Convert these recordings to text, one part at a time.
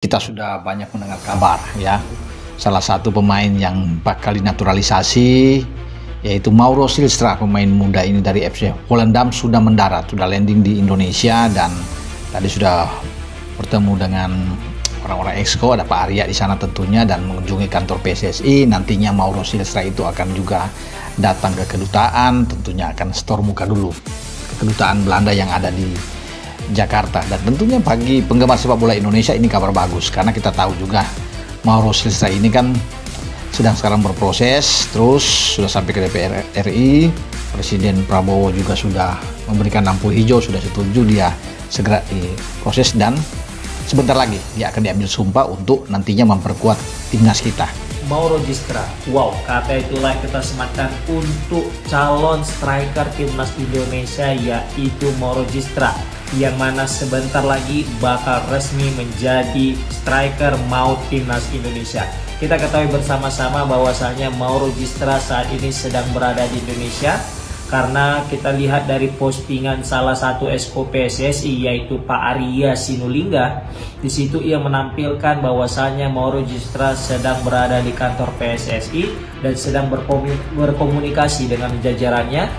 Kita sudah banyak mendengar kabar ya, salah satu pemain yang bakal dinaturalisasi yaitu Mauro Silstra, pemain muda ini dari FC Volendam sudah mendarat, sudah landing di Indonesia dan tadi sudah bertemu dengan orang-orang Exco, ada Pak Arya di sana tentunya dan mengunjungi kantor PSSI. Nantinya Mauro Silstra itu akan juga datang ke kedutaan, tentunya akan setor muka dulu ke kedutaan Belanda yang ada di Jakarta. Dan tentunya bagi penggemar sepak bola Indonesia ini kabar bagus, karena kita tahu juga Mauro Silstra ini kan sedang sekarang berproses, terus sudah sampai ke DPR RI. Presiden Prabowo juga sudah memberikan lampu hijau, sudah setuju dia segera diproses dan sebentar lagi dia akan diambil sumpah untuk nantinya memperkuat timnas kita. Mauro Silstra, wow, kata itulah kita sematkan untuk calon striker timnas Indonesia, yaitu Mauro Silstra, yang mana sebentar lagi bakal resmi menjadi striker maut timnas Indonesia. Kita ketahui bersama-sama bahwasanya Mauro Silstra saat ini sedang berada di Indonesia, karena kita lihat dari postingan salah satu Exco PSSI yaitu Pak Arya Sinulinga. Di situ ia menampilkan bahwasanya Mauro Silstra sedang berada di kantor PSSI dan sedang berkomunikasi dengan jajarannya,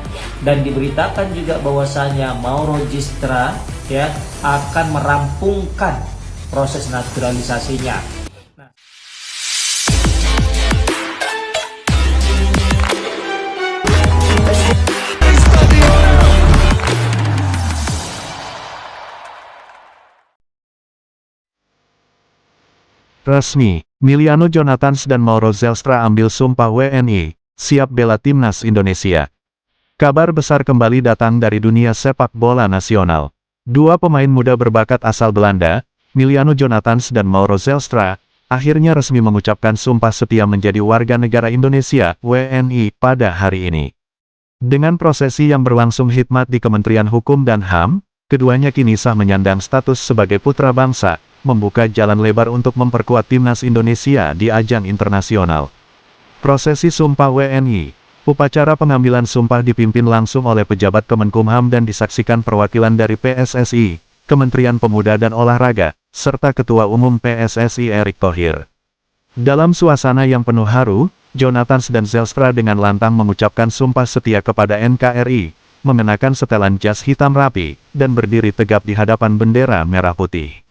dan diberitakan juga bahwasanya Mauro Silstra akan merampungkan proses naturalisasinya. Resmi, Miliano Jonathans dan Mauro Silstra ambil sumpah WNI, siap bela timnas Indonesia. Kabar besar kembali datang dari dunia sepak bola nasional. Dua pemain muda berbakat asal Belanda, Miliano Jonathans dan Mauro Silstra, akhirnya resmi mengucapkan sumpah setia menjadi warga negara Indonesia, WNI, pada hari ini. Dengan prosesi yang berlangsung khidmat di Kementerian Hukum dan HAM, keduanya kini sah menyandang status sebagai putra bangsa, membuka jalan lebar untuk memperkuat timnas Indonesia di ajang internasional. Prosesi Sumpah WNI, upacara pengambilan sumpah dipimpin langsung oleh pejabat Kemenkumham dan disaksikan perwakilan dari PSSI, Kementerian Pemuda dan Olahraga, serta Ketua Umum PSSI Erick Thohir. Dalam suasana yang penuh haru, Jonathans dan Silstra dengan lantang mengucapkan sumpah setia kepada NKRI, mengenakan setelan jas hitam rapi, dan berdiri tegap di hadapan bendera merah putih.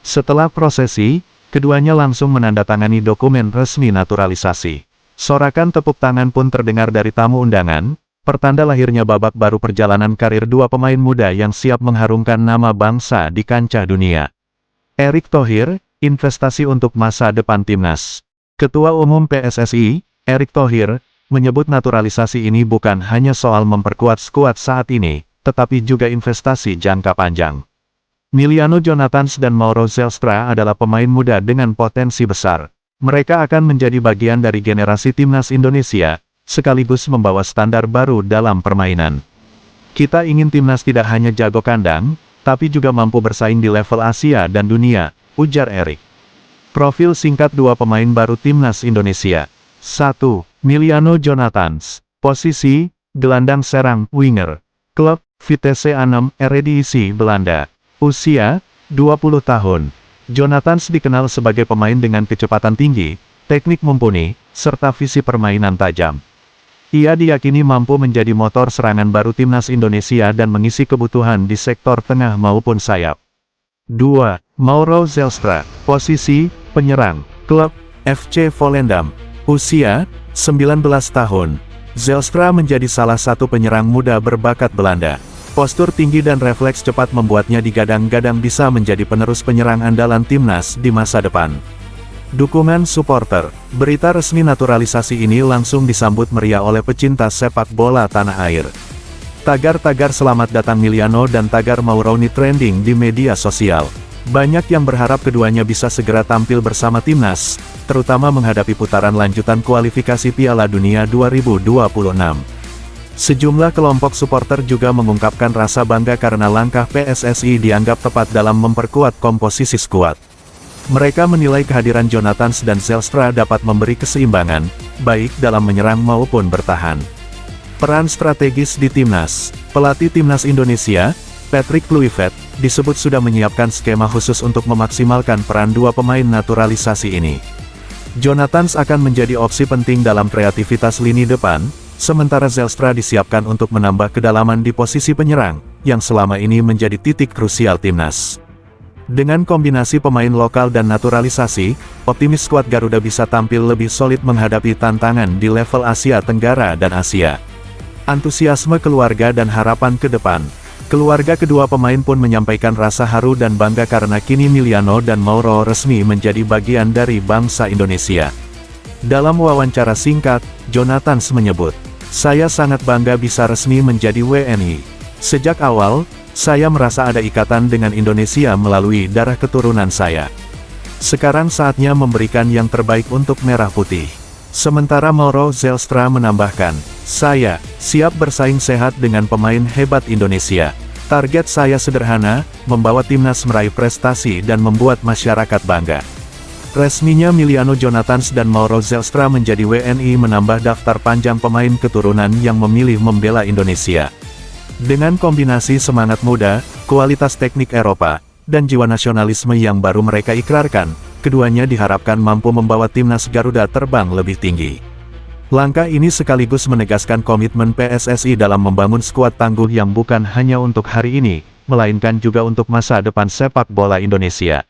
Setelah prosesi, keduanya langsung menandatangani dokumen resmi naturalisasi. Sorakan tepuk tangan pun terdengar dari tamu undangan, pertanda lahirnya babak baru perjalanan karir dua pemain muda yang siap mengharumkan nama bangsa di kancah dunia. Erick Thohir, investasi untuk masa depan timnas. Ketua Umum PSSI, Erick Thohir, menyebut naturalisasi ini bukan hanya soal memperkuat skuad saat ini, tetapi juga investasi jangka panjang. Miliano Jonathans dan Mauro Silstra adalah pemain muda dengan potensi besar. Mereka akan menjadi bagian dari generasi timnas Indonesia, sekaligus membawa standar baru dalam permainan. Kita ingin timnas tidak hanya jago kandang, tapi juga mampu bersaing di level Asia dan dunia, ujar Erick. Profil singkat dua pemain baru timnas Indonesia. 1. Miliano Jonathans. Posisi, gelandang serang, winger. Klub, Vitesse Arnhem, Eredivisie Belanda. Usia, 20 tahun. Jonathans dikenal sebagai pemain dengan kecepatan tinggi, teknik mumpuni, serta visi permainan tajam. Ia diyakini mampu menjadi motor serangan baru timnas Indonesia dan mengisi kebutuhan di sektor tengah maupun sayap. 2. Mauro Silstra. Posisi, penyerang. Klub, FC Volendam. Usia, 19 tahun. Silstra menjadi salah satu penyerang muda berbakat Belanda. Postur tinggi dan refleks cepat membuatnya digadang-gadang bisa menjadi penerus penyerang andalan timnas di masa depan. Dukungan supporter. Berita resmi naturalisasi ini langsung disambut meriah oleh pecinta sepak bola tanah air. Tagar-tagar selamat datang Miliano dan tagar Mauroni trending di media sosial. Banyak yang berharap keduanya bisa segera tampil bersama timnas, terutama menghadapi putaran lanjutan kualifikasi Piala Dunia 2026. Sejumlah kelompok supporter juga mengungkapkan rasa bangga karena langkah PSSI dianggap tepat dalam memperkuat komposisi skuad. Mereka menilai kehadiran Jonathans dan Silstra dapat memberi keseimbangan, baik dalam menyerang maupun bertahan. Peran strategis di timnas. Pelatih timnas Indonesia, Patrick Kluivert, disebut sudah menyiapkan skema khusus untuk memaksimalkan peran dua pemain naturalisasi ini. Jonathans akan menjadi opsi penting dalam kreativitas lini depan, sementara Zijlstra disiapkan untuk menambah kedalaman di posisi penyerang, yang selama ini menjadi titik krusial timnas. Dengan kombinasi pemain lokal dan naturalisasi, optimis skuad Garuda bisa tampil lebih solid menghadapi tantangan di level Asia Tenggara dan Asia. Antusiasme keluarga dan harapan ke depan. Keluarga kedua pemain pun menyampaikan rasa haru dan bangga karena kini Emiliano dan Mauro resmi menjadi bagian dari bangsa Indonesia. Dalam wawancara singkat, Jonathans menyebut, "Saya sangat bangga bisa resmi menjadi WNI. Sejak awal, saya merasa ada ikatan dengan Indonesia melalui darah keturunan saya. Sekarang saatnya memberikan yang terbaik untuk Merah Putih." Sementara Mauro Zijlstra menambahkan, "Saya siap bersaing sehat dengan pemain hebat Indonesia. Target saya sederhana, membawa timnas meraih prestasi dan membuat masyarakat bangga." Resminya Emiliano Jonathans dan Mauro Zijlstra menjadi WNI menambah daftar panjang pemain keturunan yang memilih membela Indonesia. Dengan kombinasi semangat muda, kualitas teknik Eropa, dan jiwa nasionalisme yang baru mereka ikrarkan, keduanya diharapkan mampu membawa timnas Garuda terbang lebih tinggi. Langkah ini sekaligus menegaskan komitmen PSSI dalam membangun skuad tangguh yang bukan hanya untuk hari ini, melainkan juga untuk masa depan sepak bola Indonesia.